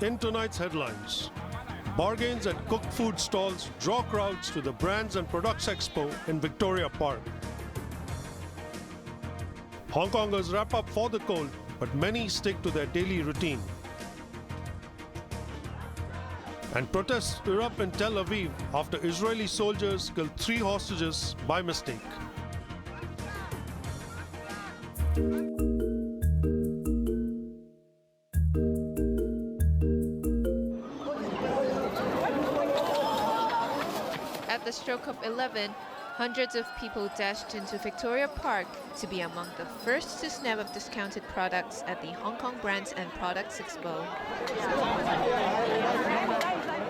In tonight's headlines, bargains at cooked food stalls draw crowds to the Brands and Products Expo in Victoria Park. Hongkongers wrap up for the cold, but many stick to their daily routine. And protests erupt in Tel Aviv after Israeli soldiers killed 3 hostages by mistake. At the stroke of 11, hundreds of people dashed into Victoria Park to be among the first to snap up discounted products at the Hong Kong Brands and Products Expo.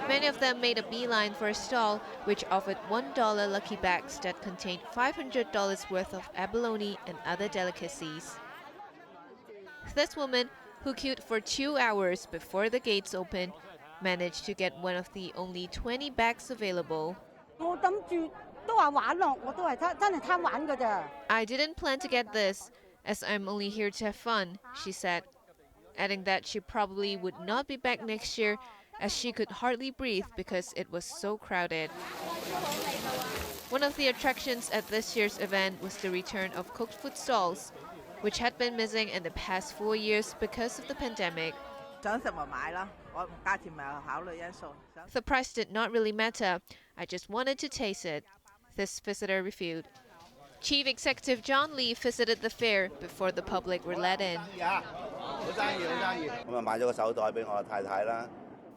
Many of them made a beeline for a stall which offered $1 lucky bags that contained $500 worth of abalone and other delicacies. This woman, who queued for 2 hours before the gates opened, managed to get one of the only 20 bags available. I didn't plan to get this, as I'm only here to have fun, she said, adding that she probably would not be back next year as she could hardly breathe because it was so crowded. One of the attractions at this year's event was the return of cooked food stalls, which had been missing in the past 4 years because of the pandemic. The price did not really matter. I just wanted to taste it, this visitor revealed. Chief Executive John Lee visited the fair before the public were let in.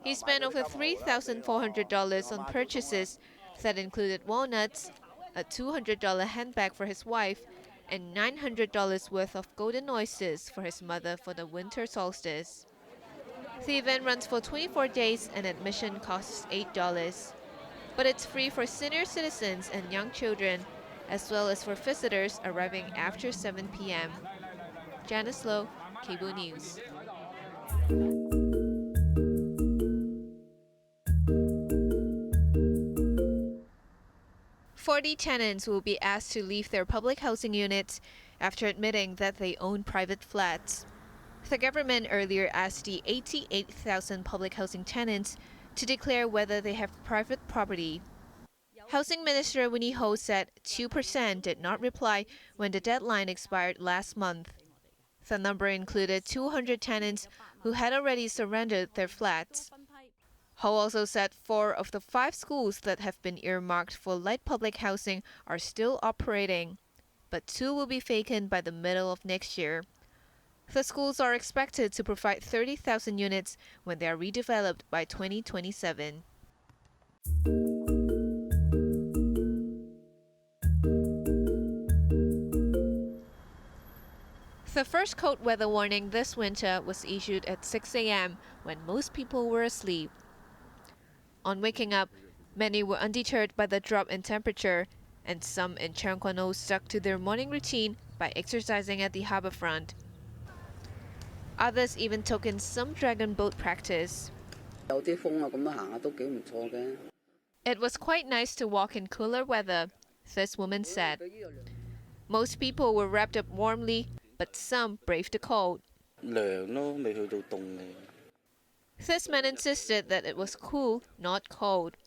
He spent over $3,400 on purchases that included walnuts, a $200 handbag for his wife, and $900 worth of golden oysters for his mother for the winter solstice. The event runs for 24 days and admission costs $8. But it's free for senior citizens and young children, as well as for visitors arriving after 7 p.m. Janice Low, Cable News. "40 tenants will be asked to leave their public housing units after admitting that they own private flats. The government earlier asked the 88,000 public housing tenants to declare whether they have private property. Housing Minister Winnie Ho said 2% did not reply when the deadline expired last month. The number included 200 tenants who had already surrendered their flats. Ho also said 4 of the 5 schools that have been earmarked for light public housing are still operating, but 2 will be vacant by the middle of next year. The schools are expected to provide 30,000 units when they are redeveloped by 2027. The first cold weather warning this winter was issued at 6 a.m. when most people were asleep. On waking up, many were undeterred by the drop in temperature, and some in Cheung Kwan O stuck to their morning routine by exercising at the harbourfront. Others even took in some dragon boat practice. It was quite nice to walk in cooler weather, this woman said. Most people were wrapped up warmly, but some braved the cold. This man insisted that it was cool, not cold.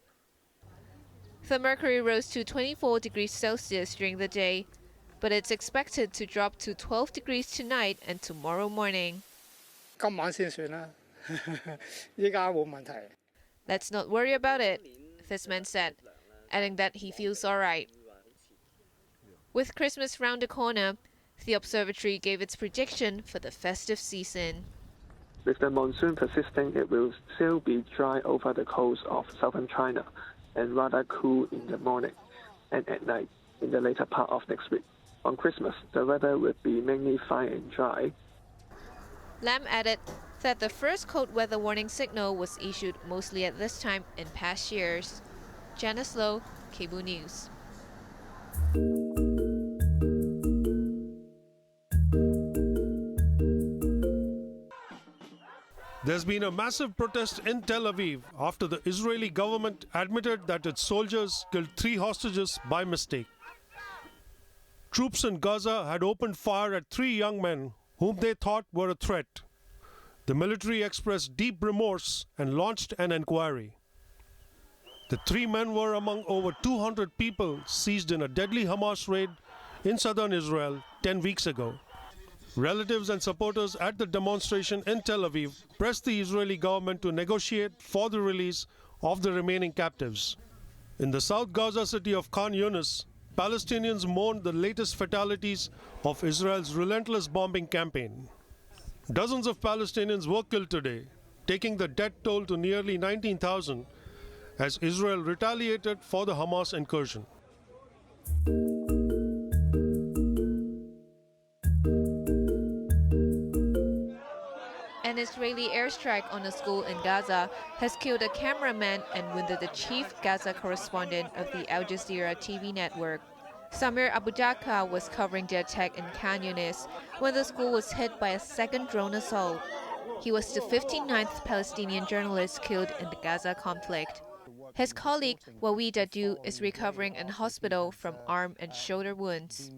The mercury rose to 24 degrees Celsius during the day, but it's expected to drop to 12 degrees tonight and tomorrow morning. Let's not worry about it, this man said, adding that he feels all right. With Christmas round the corner, the observatory gave its prediction for the festive season. With the monsoon persisting, it will still be dry over the coast of southern China and rather cool in the morning and at night in the later part of next week. On Christmas, the weather will be mainly fine and dry. Lam added that the first cold weather warning signal was issued mostly at this time in past years. Janice Low, Cable News. There's been a massive protest in Tel Aviv after the Israeli government admitted that its soldiers killed 3 hostages by mistake. Troops in Gaza had opened fire at 3 young men whom they thought were a threat. The military expressed deep remorse and launched an inquiry. The 3 men were among over 200 people seized in a deadly Hamas raid in southern Israel 10 weeks ago. Relatives and supporters at the demonstration in Tel Aviv pressed the Israeli government to negotiate for the release of the remaining captives. In the South Gaza city of Khan Yunis, Palestinians mourned the latest fatalities of Israel's relentless bombing campaign. Dozens of Palestinians were killed today, taking the death toll to nearly 19,000 as Israel retaliated for the Hamas incursion. An Israeli airstrike on a school in Gaza has killed a cameraman and wounded the chief Gaza correspondent of the Al Jazeera TV network. Samir Abu Jaka was covering the attack in Khan Yunis when the school was hit by a second drone assault. He was the 59th Palestinian journalist killed in the Gaza conflict. His colleague, Wawi Dadu, is recovering in hospital from arm and shoulder wounds.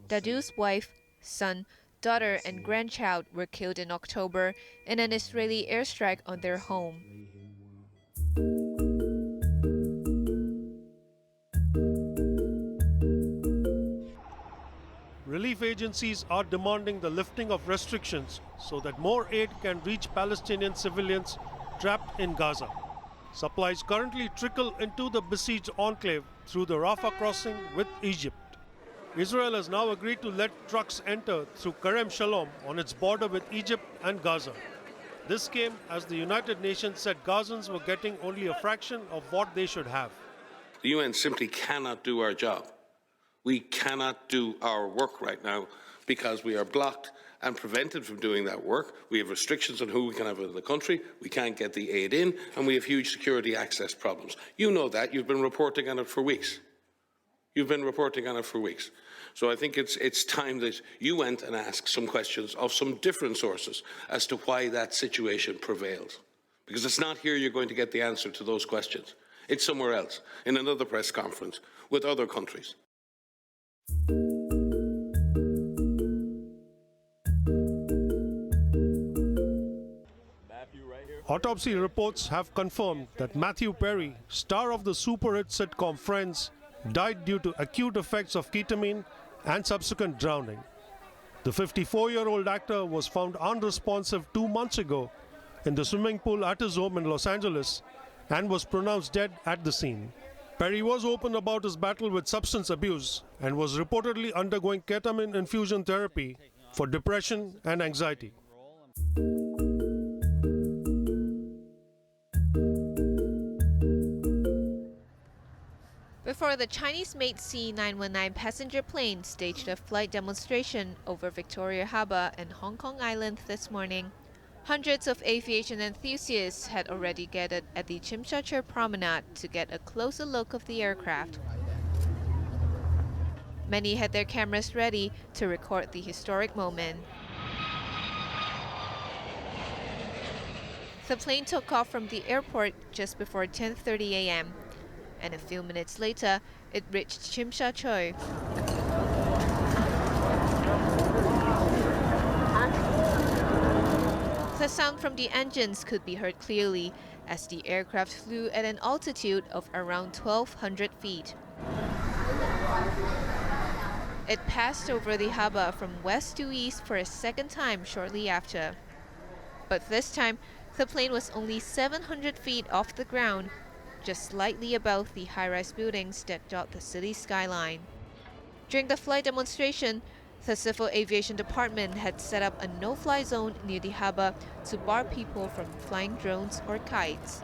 Dadu's wife, son, daughter, and grandchild were killed in October in an Israeli airstrike on their home. Relief agencies are demanding the lifting of restrictions so that more aid can reach Palestinian civilians trapped in Gaza. Supplies currently trickle into the besieged enclave through the Rafah crossing with Egypt. Israel has now agreed to let trucks enter through Kerem Shalom on its border with Egypt and Gaza. This came as the United Nations said Gazans were getting only a fraction of what they should have. The UN simply cannot do our job. We cannot do our work right now because we are blocked and prevented from doing that work. We have restrictions on who we can have in the country. We can't get the aid in, and we have huge security access problems. You know that. You've been reporting on it for weeks. You've been reporting on it for weeks. So I think it's time that you went and asked some questions of some different sources as to why that situation prevails. Because it's not here you're going to get the answer to those questions. It's somewhere else, in another press conference, with other countries. Autopsy reports have confirmed that Matthew Perry, star of the super hit sitcom Friends, died due to acute effects of ketamine and subsequent drowning. The 54-year-old actor was found unresponsive 2 months ago in the swimming pool at his home in Los Angeles and was pronounced dead at the scene. Perry was open about his battle with substance abuse and was reportedly undergoing ketamine infusion therapy for depression and anxiety. Before the Chinese-made C919 passenger plane staged a flight demonstration over Victoria Harbour and Hong Kong Island this morning, hundreds of aviation enthusiasts had already gathered at the Tsim Sha Tsui promenade to get a closer look of the aircraft. Many had their cameras ready to record the historic moment. The plane took off from the airport just before 10:30 a.m. and a few minutes later, it reached Tsim Sha Tsui. The sound from the engines could be heard clearly as the aircraft flew at an altitude of around 1,200 feet. It passed over the harbour from west to east for a second time shortly after. But this time, the plane was only 700 feet off the ground, just slightly above the high-rise buildings that dot the city's skyline. During the flight demonstration, the Civil Aviation Department had set up a no-fly zone near the harbour to bar people from flying drones or kites.